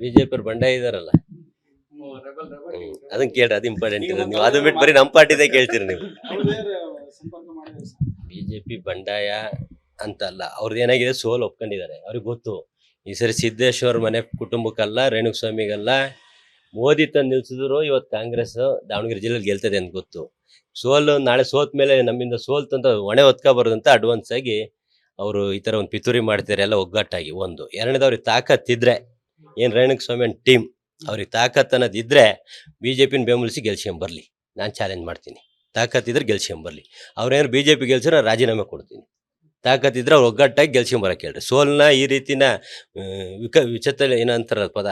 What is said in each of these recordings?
BJP ಅವ್ರು ಬಂಡಾಯ ಇದಾರಲ್ಲ. ಅದನ್ನ ಕೇಳ್ರಿ, ಅದು ಇಂಪಾರ್ಟೆಂಟ್ ಇರೋದು. ನೀವು ಅದು ಬಿಟ್ಟು ಬರೀ ನಮ್ಮ ಪಾರ್ಟಿದೇ ಕೇಳ್ತೀರಿ ನೀವು. ಬಿಜೆಪಿ ಬಂಡಾಯ ಅಂತ ಅಲ್ಲ, ಅವ್ರದ್ದು ಏನಾಗಿದೆ ಸೋಲ್ ಒಪ್ಕೊಂಡಿದ್ದಾರೆ. ಅವ್ರಿಗೆ ಗೊತ್ತು ಈ ಸರಿ ಸಿದ್ದೇಶ್ವರ್ ಮನೆ ಕುಟುಂಬಕ್ಕಲ್ಲ, ರೇಣುಸ್ವಾಮಿಗಲ್ಲ, ಮೋದಿ ತಂದು ನಿಲ್ಸಿದ್ರು ಇವತ್ತು ಕಾಂಗ್ರೆಸ್ ದಾವಣಗೆರೆ ಜಿಲ್ಲೆಯಲ್ಲಿ ಗೆಲ್ತದೆ ಅಂತ ಗೊತ್ತು. ಸೋಲು ನಾಳೆ ಸೋತ್ ಮೇಲೆ ನಮ್ಮಿಂದ ಸೋಲ್ತಂತ ಹೊಣೆ ಹೊತ್ಕೋಬಾರ್ದು ಅಂತ ಅಡ್ವಾನ್ಸ್ ಆಗಿ ಅವರು ಈ ತರ ಒಂದು ಪಿತೂರಿ ಮಾಡ್ತಾರೆ ಎಲ್ಲ ಒಗ್ಗಟ್ಟಾಗಿ. ಒಂದು ಎರಡನೇದು ಅವ್ರಿಗೆ ತಾಕತ್ತಿದ್ರೆ, ಏನ್ ರೇಣುಸ್ವಾಮಿ ಅಂಡ್ ಟೀಮ್ ಅವ್ರಿಗೆ ತಾಕತ್ ಅನ್ನೋದಿದ್ರೆ ಬಿಜೆಪಿನ ಬೆಂಬಲಿಸಿ ಗೆಲ್ಸ್ಕೊಂಬರ್ಲಿ. ನಾನು ಚಾಲೆಂಜ್ ಮಾಡ್ತೀನಿ, ತಾಕತ್ತಿದ್ರೆ ಗೆಲ್ಸ್ಕೊಂಬರ್ಲಿ. ಅವ್ರೇನು ಬಿಜೆಪಿ ಗೆಲ್ಸಿದ್ರೆ ರಾಜೀನಾಮೆ ಕೊಡ್ತೀನಿ. ತಾಕತ್ತಿದ್ರೆ ಅವ್ರು ಒಗ್ಗಟ್ಟಾಗಿ ಗೆಲ್ಸ್ಕೊಂಬರಕ್ಕೆ ಹೇಳ್ರಿ. ಸೋಲ್ನ ಈ ರೀತಿನ ವಿಚಿತ್ರ ಏನಂತಾರ ಪದ,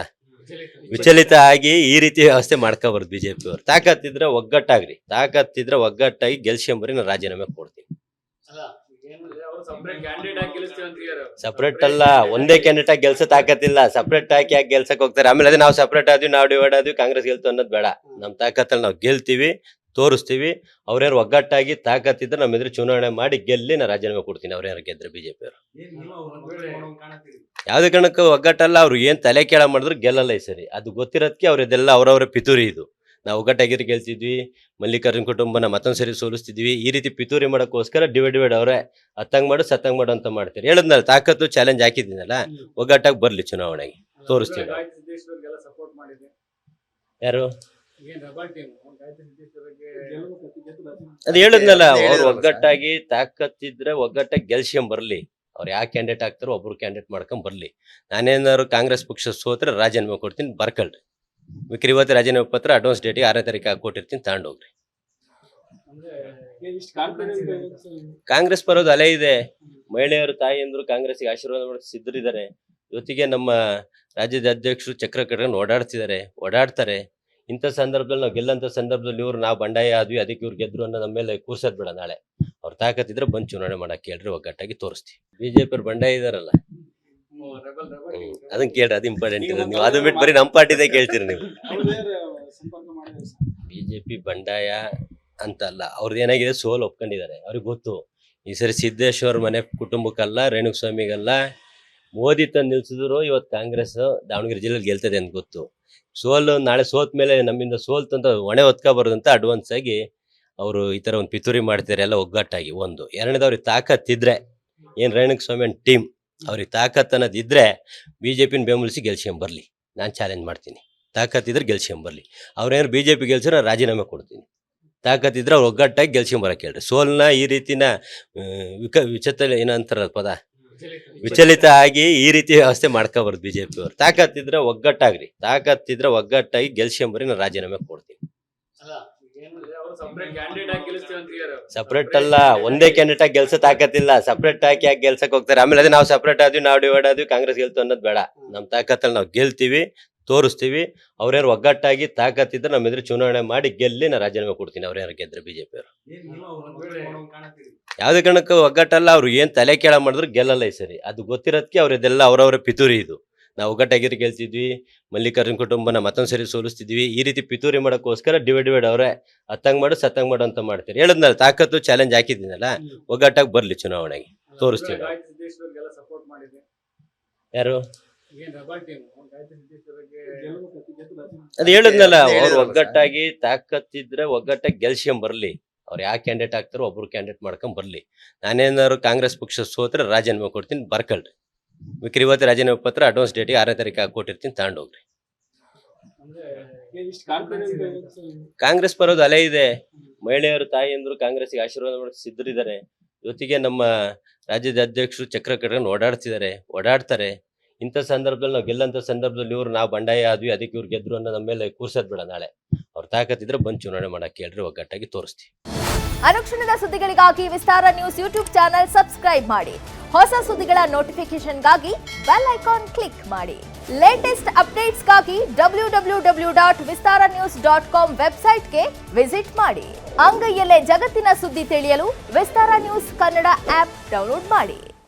ವಿಚಲಿತ ಆಗಿ ಈ ರೀತಿ ವ್ಯವಸ್ಥೆ ಮಾಡ್ಕೋಬಾರ್ದು ಬಿಜೆಪಿ ಅವ್ರು. ತಾಕತ್ತಿದ್ರೆ ಒಗ್ಗಟ್ಟಾಗ್ರಿ, ತಾಕತ್ತಿದ್ರೆ ಒಗ್ಗಟ್ಟಾಗಿ ಗೆಲ್ಸ್ಕೊಂಬರಿ, ನಾನು ರಾಜೀನಾಮೆ ಕೊಡ್ತೀನಿ. ಸಪ್ರೇಟ್ ಅಲ್ಲ, ಒಂದೇ ಕ್ಯಾಂಡಿಡೇಟ್ ಆಗಿ ಗೆಲ್ಸ ತಾಕತ್ತಿಲ್ಲ. ಸಪ್ರೇಟ್ ಆಗಿ ಯಾಕೆ ಗೆಲ್ಸಕ್ ಹೋಗ್ತಾರೆ? ಆಮೇಲೆ ಅದೇ ನಾವು ಸಪ್ರೇಟ್ ಆದ್ವಿ, ನಾವು ಡಿವೈಡ್ ಆದ್ವಿ, ಕಾಂಗ್ರೆಸ್ ಗೆಲ್ತು ಅನ್ನೋದು ಬೇಡ. ನಮ್ ತಾಕತ್ತಲ್ಲಿ ನಾವು ಗೆಲ್ತೀವಿ, ತೋರಿಸ್ತೀವಿ. ಅವ್ರ್ಯಾರು ಒಗ್ಗಟ್ಟಾಗಿ ತಾಕತ್ತಿದ್ರೆ ನಮ್ಮ ಎದುರು ಚುನಾವಣೆ ಮಾಡಿ ಗೆಲ್ಲಿ ನಾನು ರಾಜೀನಾಮೆ ಕೊಡ್ತೀನಿ. ಅವ್ರ್ಯಾರು ಗೆದ್ರೆ ಬಿಜೆಪಿ ಅವರು. ಯಾವ್ದೇ ಕಾರಣಕ್ಕೂ ಒಗ್ಗಟ್ಟಲ್ಲ. ಅವ್ರು ಏನ್ ತಲೆ ಕೇಳ ಮಾಡಿದ್ರು ಗೆಲ್ಲಲ್ಲ ಈ ಸರಿ. ಅದು ಗೊತ್ತಿರೋದಕ್ಕೆ ಅವ್ರದ್ದೆಲ್ಲ ಅವ್ರವ್ರ ಪಿತೂರಿ. ಇದು ನಾವು ಒಗ್ಗಟ್ಟಾಗಿರಿ ಗೆಲ್ತಿದ್ವಿ, ಮಲ್ಲಿಕಾರ್ಜುನ್ ಕುಟುಂಬನ ಮತ್ತೊಂದ್ ಸರಿ ಸೋಲಿಸ್ತಿದ್ವಿ. ಈ ರೀತಿ ಪಿತೂರಿ ಮಾಡೋಕ್ಕೋಸ್ಕರ ಡಿವೈಡ್ ಅವ್ರೆ ಹತ್ತಂಗ್ ಮಾಡು ಸತ್ತಂಗ್ ಮಾಡು ಅಂತ ಮಾಡ್ತೀರಿ. ಹೇಳದ್ನಲ್ಲ, ತಾಕತ್ತು ಚಾಲೆಂಜ್ ಹಾಕಿದ್ದೀನಲ್ಲ, ಒಗ್ಗಟ್ಟಾಗಿ ಬರ್ಲಿ ಚುನಾವಣೆಗೆ, ತೋರಿಸ್ತೀವಿ. ಯಾರು ಅದು ಹೇಳದ್ನಲ್ಲ, ಅವ್ರು ಒಗ್ಗಟ್ಟಾಗಿ ತಾಕತ್ತಿದ್ರೆ ಒಗ್ಗಟ್ಟಾಗಿ ಗೆಲ್ಸ್ಕೊಂಬರ್ಲಿ. ಅವ್ರು ಯಾವ ಕ್ಯಾಂಡಿಡೇಟ್ ಆಗ್ತಾರೋ ಒಬ್ರು ಕ್ಯಾಂಡಿಡೇಟ್ ಮಾಡ್ಕೊಂಡ್ ಬರ್ಲಿ. ನಾನೇನಾದ್ರು ಕಾಂಗ್ರೆಸ್ ಪಕ್ಷ ಸೋತ್ರೆ ರಾಜೀನಾಮೆ ಕೊಡ್ತೀನಿ, ಬರ್ಕಳ್ರಿ. ಮಿಕ್ರಿ ಇವತ್ತು ರಾಜೀನಾಮೆ ಪತ್ರ ಅಡ್ವಾನ್ಸ್ ಡೇಟಿಗೆ 6ನೇ ತಾರೀಕು ಹಾಕೊಟ್ಟಿರ್ತೀನಿ, ತಗೊಂಡೋಗ್ರಿ. ಕಾಂಗ್ರೆಸ್ ಬರೋದು ಅಲೆ ಇದೆ. ಮಹಿಳೆಯರು ತಾಯಿಯಂದ್ರು ಕಾಂಗ್ರೆಸ್ಗೆ ಆಶೀರ್ವಾದ ಮಾಡಕ್ಕೆ ಸಿದ್ಧರಿದ್ದಾರೆ. ಜೊತೆಗೆ ನಮ್ಮ ರಾಜ್ಯದ ಅಧ್ಯಕ್ಷರು ಚಕ್ರ ಕಟ್ಕೊಂಡು ಓಡಾಡ್ತಾರೆ. ಇಂಥ ಸಂದರ್ಭದಲ್ಲಿ ನಾವು ಗೆಲ್ಲಂತ ಸಂದರ್ಭದಲ್ಲಿ ಇವ್ರು ನಾವು ಬಂಡಾಯ ಆದ್ವಿ, ಅದಕ್ಕೆ ಇವ್ರು ಗೆದ್ರು ಅನ್ನೋ ನಮ್ಮ ಮೇಲೆ ಕೂರ್ಸೋದ್ ಬೇಡ. ನಾಳೆ ಅವ್ರು ತಾಕತ್ತಿದ್ರೆ ಬಂದು ಚುನಾವಣೆ ಮಾಡಕ್ ಹೇಳ್ರಿ, ಒಗ್ಗಟ್ಟಾಗಿ ತೋರಿಸ್ತೀವಿ. ಬಿಜೆಪಿ ಅವ್ರು ಬಂಡಾಯ ಇದಾರಲ್ಲ, ಅದನ್ನ ಕೇಳ್ರಿ, ಅದು ಇಂಪಾರ್ಟೆಂಟ್ ಇರೋದು. ನೀವು ಅದು ಬಿಟ್ಟು ಬರೀ ನಮ್ಮ ಪಾರ್ಟಿದೇ ಕೇಳ್ತೀರಿ ನೀವು. ಬಿಜೆಪಿ ಬಂಡಾಯ ಅಂತ ಅಲ್ಲ, ಅವ್ರದ್ದು ಏನಾಗಿದೆ ಸೋಲ್ ಒಪ್ಕೊಂಡಿದ್ದಾರೆ. ಅವ್ರಿಗೆ ಗೊತ್ತು ಈ ಸರಿ ಸಿದ್ದೇಶ್ವರ್ ಮನೆ ಕುಟುಂಬಕ್ಕಲ್ಲ, ರೇಣುಸ್ವಾಮಿಗಲ್ಲ, ಮೋದಿ ತಂದು ನಿಲ್ಸಿದ್ರು ಇವತ್ತು ಕಾಂಗ್ರೆಸ್ ದಾವಣಗೆರೆ ಜಿಲ್ಲೆಯಲ್ಲಿ ಗೆಲ್ತದೆ ಅಂತ ಗೊತ್ತು. ಸೋಲು ನಾಳೆ ಸೋತ್ ಮೇಲೆ ನಮ್ಮಿಂದ ಸೋಲ್ತಂತ ಹೊಣೆ ಹೊತ್ಕೋಬಾರ್ದು ಅಂತ ಅಡ್ವಾನ್ಸ್ ಆಗಿ ಅವರು ಈ ತರ ಒಂದು ಪಿತೂರಿ ಮಾಡ್ತಾರೆ ಎಲ್ಲ ಒಗ್ಗಟ್ಟಾಗಿ. ಒಂದು ಎರಡನೇದು ಅವ್ರಿಗೆ ತಾಕತ್ತಿದ್ರೆ, ಏನ್ ರೇಣುಸ್ವಾಮಿ ಅಂಡ್ ಟೀಮ್ ಅವ್ರಿಗೆ ತಾಕತ್ ಅನ್ನೋದಿದ್ರೆ ಬಿಜೆಪಿನ ಬೆಂಬಲಿಸಿ ಗೆಲ್ಸ್ಕೊಂಬರ್ಲಿ. ನಾನು ಚಾಲೆಂಜ್ ಮಾಡ್ತೀನಿ, ತಾಕತ್ತಿದ್ರೆ ಗೆಲ್ಸ್ಕೊಂಬರ್ಲಿ. ಅವ್ರೇನು ಬಿಜೆಪಿ ಗೆಲ್ಸಿದ್ರೆ ನಾನು ರಾಜೀನಾಮೆ ಕೊಡ್ತೀನಿ. ತಾಕತ್ತಿದ್ರೆ ಅವ್ರು ಒಗ್ಗಟ್ಟಾಗಿ ಗೆಲ್ಸ್ಕೊಂಬರಕ್ಕೆ ಹೇಳ್ರಿ. ಸೋಲ್ನ ಈ ರೀತಿನ ವಿಚಿತ್ರ ಏನಂತಾರ ಪದ, ವಿಚಲಿತ ಆಗಿ ಈ ರೀತಿ ವ್ಯವಸ್ಥೆ ಮಾಡ್ಕೋಬಾರ್ದು ಬಿಜೆಪಿ ಅವ್ರು. ತಾಕತ್ತಿದ್ರೆ ಒಗ್ಗಟ್ಟಾಗ್ರಿ, ತಾಕತ್ತಿದ್ರೆ ಒಗ್ಗಟ್ಟಾಗಿ ಗೆಲ್ಸ್ಕೊಂಬರಿ, ನಾನು ರಾಜೀನಾಮೆ ಕೊಡ್ತೀನಿ. ಸಪ್ರೇಟ್ ಅಲ್ಲ, ಒಂದೇ ಕ್ಯಾಂಡಿಡೇಟ್ ಆಗಿ ಗೆಲ್ಸ ತಾಕತ್ತಿಲ್ಲ. ಸಪ್ರೇಟ್ ಆಗಿ ಯಾಕೆ ಗೆಲ್ಸಕ್ ಹೋಗ್ತಾರೆ? ಆಮೇಲೆ ಅದೇ ನಾವು ಸಪ್ರೇಟ್ ಆದ್ವಿ, ನಾವು ಡಿವೈಡ್ ಆದ್ವಿ, ಕಾಂಗ್ರೆಸ್ ಗೆಲ್ತು ಅನ್ನೋದು ಬೇಡ. ನಮ್ ತಾಕತ್ತಲ್ಲಿ ನಾವು ಗೆಲ್ತೀವಿ, ತೋರಿಸ್ತೀವಿ. ಅವ್ರ್ಯಾರು ಒಗ್ಗಟ್ಟಾಗಿ ತಾಕತ್ತಿದ್ರೆ ನಮ್ಮ ಎದುರು ಚುನಾವಣೆ ಮಾಡಿ ಗೆಲ್ಲಿ ನಾನು ರಾಜೀನಾಮೆ ಕೊಡ್ತೀನಿ. ಅವ್ರ್ಯಾರು ಗೆದ್ರೆ ಬಿಜೆಪಿ ಅವರು. ಯಾವ್ದೇ ಕಾರಣಕ್ಕೂ ಒಗ್ಗಟ್ಟಲ್ಲ. ಅವ್ರು ಏನ್ ತಲೆ ಕೇಳ ಮಾಡಿದ್ರು ಗೆಲ್ಲಲ್ಲ ಈ ಸರಿ. ಅದು ಗೊತ್ತಿರೋದಕ್ಕೆ ಅವ್ರದ್ದೆಲ್ಲ ಅವ್ರವ್ರ ಪಿತೂರಿ. ಇದು ನಾವು ಒಗ್ಗಟ್ಟಾಗಿರಿ ಗೆಲ್ತಿದ್ವಿ, ಮಲ್ಲಿಕಾರ್ಜುನ್ ಕುಟುಂಬನ ಮತ್ತೊಂದ್ ಸರಿ ಸೋಲಿಸ್ತಿದ್ವಿ. ಈ ರೀತಿ ಪಿತೂರಿ ಮಾಡೋಕ್ಕೋಸ್ಕರ ಡಿವೈಡ್ ಅವ್ರೆ ಹತ್ತಂಗ್ ಮಾಡು ಸತ್ತಂಗ್ ಮಾಡು ಅಂತ ಮಾಡ್ತೀರಿ. ಹೇಳದ್ನಲ್ಲ, ತಾಕತ್ತು ಚಾಲೆಂಜ್ ಹಾಕಿದ್ದೀನಲ್ಲ, ಒಗ್ಗಟ್ಟಾಗಿ ಬರ್ಲಿ ಚುನಾವಣೆಗೆ, ತೋರಿಸ್ತೀವಿ. ಯಾರು ಅದು ಹೇಳದ್ನಲ್ಲ, ಅವ್ರು ಒಗ್ಗಟ್ಟಾಗಿ ತಾಕತ್ತಿದ್ರೆ ಒಗ್ಗಟ್ಟಾಗಿ ಗೆಲ್ಸ್ಕೊಂಬರ್ಲಿ. ಅವ್ರು ಯಾವ ಕ್ಯಾಂಡಿಡೇಟ್ ಆಗ್ತಾರೋ ಒಬ್ರು ಕ್ಯಾಂಡಿಡೇಟ್ ಮಾಡ್ಕೊಂಡ್ ಬರ್ಲಿ. ನಾನೇನಾದ್ರು ಕಾಂಗ್ರೆಸ್ ಪಕ್ಷ ಸೋತ್ರೆ ರಾಜೀನಾಮೆ ಕೊಡ್ತೀನಿ, ಬರ್ಕಳ್ರಿ. ಮಿಕ್ರಿ ಇವತ್ತು ರಾಜೀನಾಮೆ ಪತ್ರ ಅಡ್ವಾನ್ಸ್ ಡೇಟಿಗೆ 6ನೇ ತಾರೀಕು ಹಾಕೊಟ್ಟಿರ್ತೀನಿ, ತಗೊಂಡೋಗ್ರಿ. ಕಾಂಗ್ರೆಸ್ ಬರೋದು ಅಲೆ ಇದೆ. ಮಹಿಳೆಯರು ತಾಯಿಯಂದ್ರು ಕಾಂಗ್ರೆಸ್ಗೆ ಆಶೀರ್ವಾದ ಮಾಡಕ್ಕೆ ಸಿದ್ಧರಿದ್ದಾರೆ. ಜೊತೆಗೆ ನಮ್ಮ ರಾಜ್ಯದ ಅಧ್ಯಕ್ಷರು ಚಕ್ರ ಕಟ್ಕೊಂಡು ಓಡಾಡ್ತಾರೆ. ಇಂಥ ಸಂದರ್ಭದಲ್ಲಿ ನಾವು ಗೆಲ್ಲಂತ ಸಂದರ್ಭದಲ್ಲಿ ಇವ್ರು ನಾವು ಬಂಡಾಯ ಆದ್ವಿ, ಅದಕ್ಕೆ ಇವ್ರು ಗೆದ್ರು ಅನ್ನೋ ನಮ್ಮ ಮೇಲೆ ಕೂರ್ಸೋದ್ ಬೇಡ. ನಾಳೆ ಅವ್ರು ತಾಕತ್ತಿದ್ರೆ ಬಂದು ಚುನಾವಣೆ ಮಾಡಕ್ ಹೇಳ್ರಿ, ಒಗ್ಗಟ್ಟಾಗಿ ತೋರಿಸ್ತೀವಿ. ಅನುಕ್ಷಣದ ಸುದ್ದಿಗಳಿಗಾಗಿ ವಿಸ್ತಾರ ನ್ಯೂಸ್ ಯೂಟ್ಯೂಬ್ ಚಾನೆಲ್ ಸಬ್ಸ್ಕ್ರೈಬ್ ಮಾಡಿ. ಹೊಸ ಸುದ್ದಿಗಳ ನೋಟಿಫಿಕೇಶನ್ಗಾಗಿ ಬೆಲ್ ಐಕಾನ್ ಕ್ಲಿಕ್ ಮಾಡಿ. ಲೇಟೆಸ್ಟ್ ಅಪ್ಡೇಟ್ಸ್ಗಾಗಿ www.vistaranews.com ವೆಬ್ಸೈಟ್ಗೆ ವಿಸಿಟ್ ಮಾಡಿ. ಅಂಗೈಯಲ್ಲೇ ಜಗತ್ತಿನ ಸುದ್ದಿ ತಿಳಿಯಲು ವಿಸ್ತಾರ ನ್ಯೂಸ್ ಕನ್ನಡ ಆಪ್ ಡೌನ್ಲೋಡ್ ಮಾಡಿ.